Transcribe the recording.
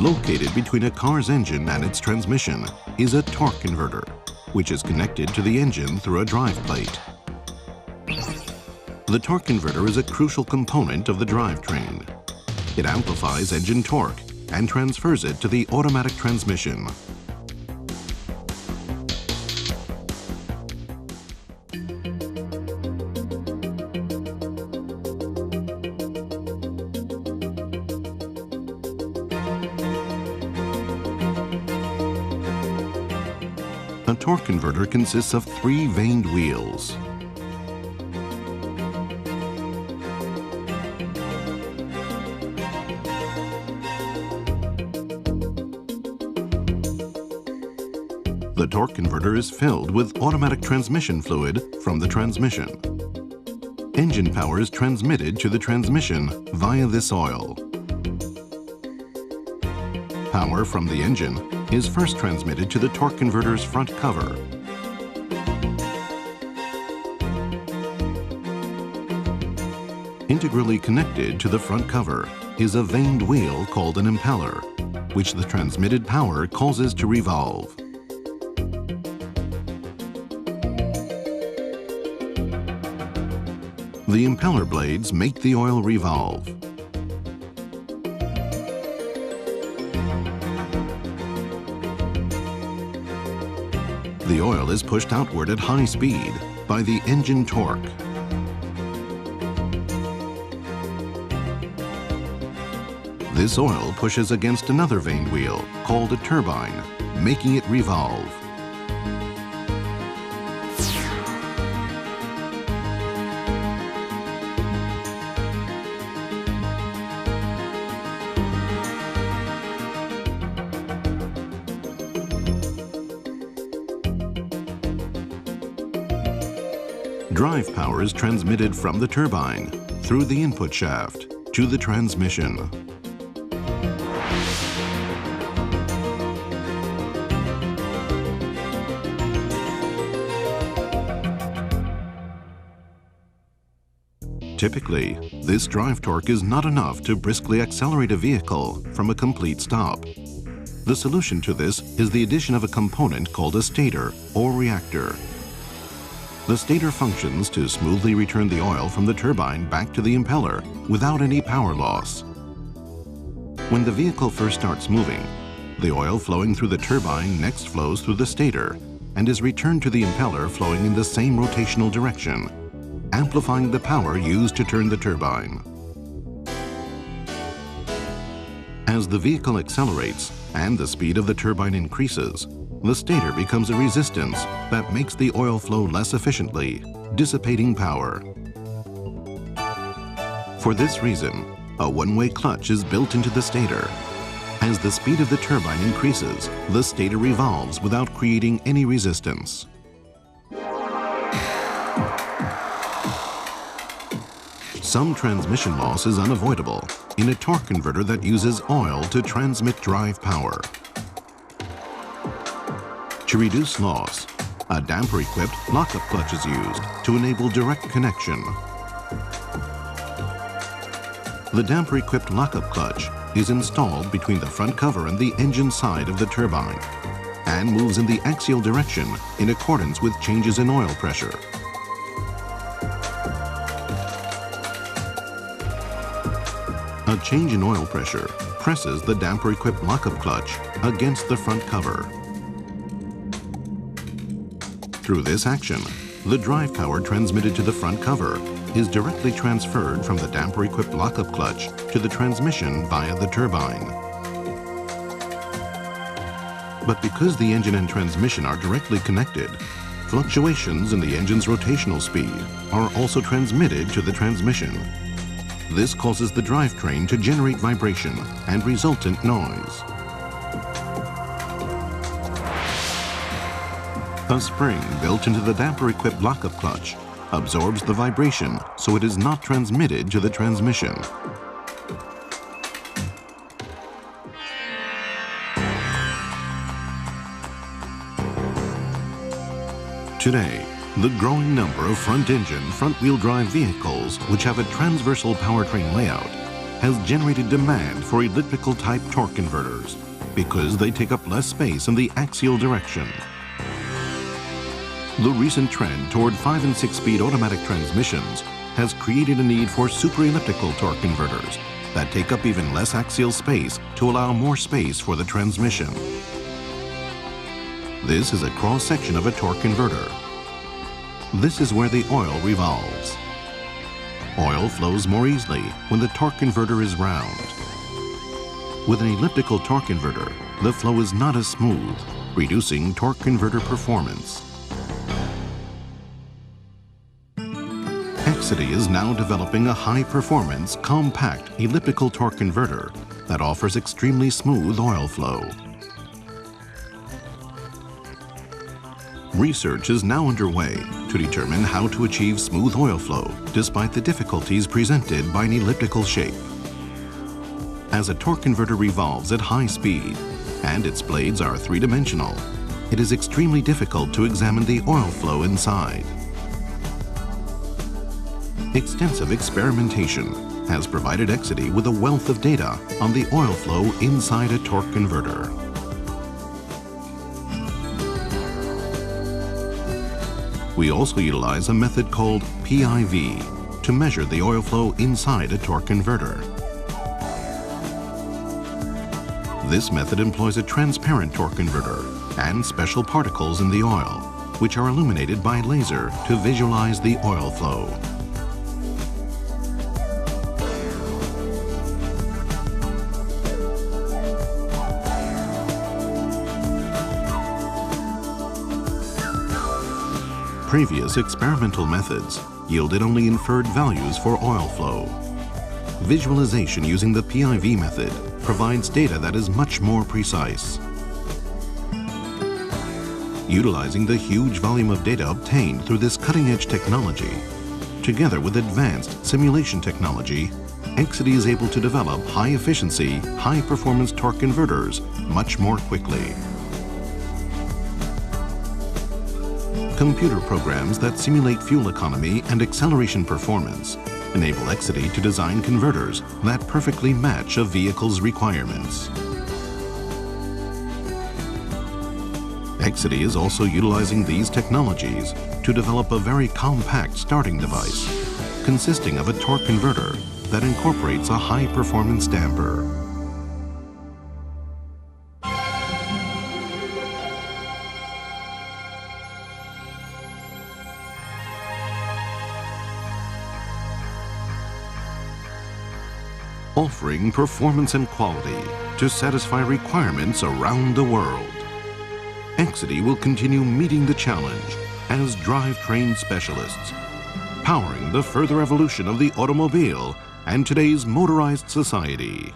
Located between a car's engine and its transmission is a torque converter, which is connected to the engine through a drive plate. The torque converter is a crucial component of the drivetrain. It amplifies engine torque and transfers it to the automatic transmission. A torque converter consists of 3 vaned wheels. The torque converter is filled with automatic transmission fluid from the transmission. Engine power is transmitted to the transmission via this oil. Power from the engine is first transmitted to the torque converter's front cover. Integrally connected to the front cover is a vaned wheel called an impeller, which the transmitted power causes to revolve. The impeller blades make the oil revolve. The oil is pushed outward at high speed by the engine torque. This oil pushes against another vaned wheel called a turbine, making it revolve. Drive power is transmitted from the turbine through the input shaft to the transmission. Typically, this drive torque is not enough to briskly accelerate a vehicle from a complete stop. The solution to this is the addition of a component called a stator or reactor. The stator functions to smoothly return the oil from the turbine back to the impeller without any power loss. When the vehicle first starts moving, the oil flowing through the turbine next flows through the stator and is returned to the impeller flowing in the same rotational direction, amplifying the power used to turn the turbine. As the vehicle accelerates and the speed of the turbine increases, the stator becomes a resistance that makes the oil flow less efficiently, dissipating power. For this reason, a one-way clutch is built into the stator. As the speed of the turbine increases, the stator revolves without creating any resistance. Some transmission loss is unavoidable in a torque converter that uses oil to transmit drive power. To reduce loss, a damper-equipped lockup clutch is used to enable direct connection. The damper-equipped lockup clutch is installed between the front cover and the engine side of the turbine and moves in the axial direction in accordance with changes in oil pressure. A change in oil pressure presses the damper-equipped lockup clutch against the front cover. Through this action, the drive power transmitted to the front cover is directly transferred from the damper-equipped lockup clutch to the transmission via the turbine. But because the engine and transmission are directly connected, fluctuations in the engine's rotational speed are also transmitted to the transmission. This causes the drivetrain to generate vibration and resultant noise. A spring built into the damper-equipped lockup clutch absorbs the vibration so it is not transmitted to the transmission. Today, the growing number of front-engine, front-wheel drive vehicles which have a transversal powertrain layout has generated demand for elliptical-type torque converters because they take up less space in the axial direction. The recent trend toward 5- and 6-speed automatic transmissions has created a need for super-elliptical torque converters that take up even less axial space to allow more space for the transmission. This is a cross-section of a torque converter. This is where the oil revolves. Oil flows more easily when the torque converter is round. With an elliptical torque converter, the flow is not as smooth, reducing torque converter performance. Exedy is now developing a high-performance, compact elliptical torque converter that offers extremely smooth oil flow. Research is now underway to determine how to achieve smooth oil flow despite the difficulties presented by an elliptical shape. As a torque converter revolves at high speed and its blades are three-dimensional, it is extremely difficult to examine the oil flow inside. Extensive experimentation has provided Exedy with a wealth of data on the oil flow inside a torque converter. We also utilize a method called PIV to measure the oil flow inside a torque converter. This method employs a transparent torque converter and special particles in the oil, which are illuminated by laser to visualize the oil flow. Previous experimental methods yielded only inferred values for oil flow. Visualization using the PIV method provides data that is much more precise. Utilizing the huge volume of data obtained through this cutting-edge technology, together with advanced simulation technology, Exedy is able to develop high-efficiency, high-performance torque converters much more quickly. Computer programs that simulate fuel economy and acceleration performance enable Exedy to design converters that perfectly match a vehicle's requirements. Exedy is also utilizing these technologies to develop a very compact starting device consisting of a torque converter that incorporates a high-performance damper. Offering performance and quality to satisfy requirements around the world. Exedy will continue meeting the challenge as drivetrain specialists, powering the further evolution of the automobile and today's motorized society.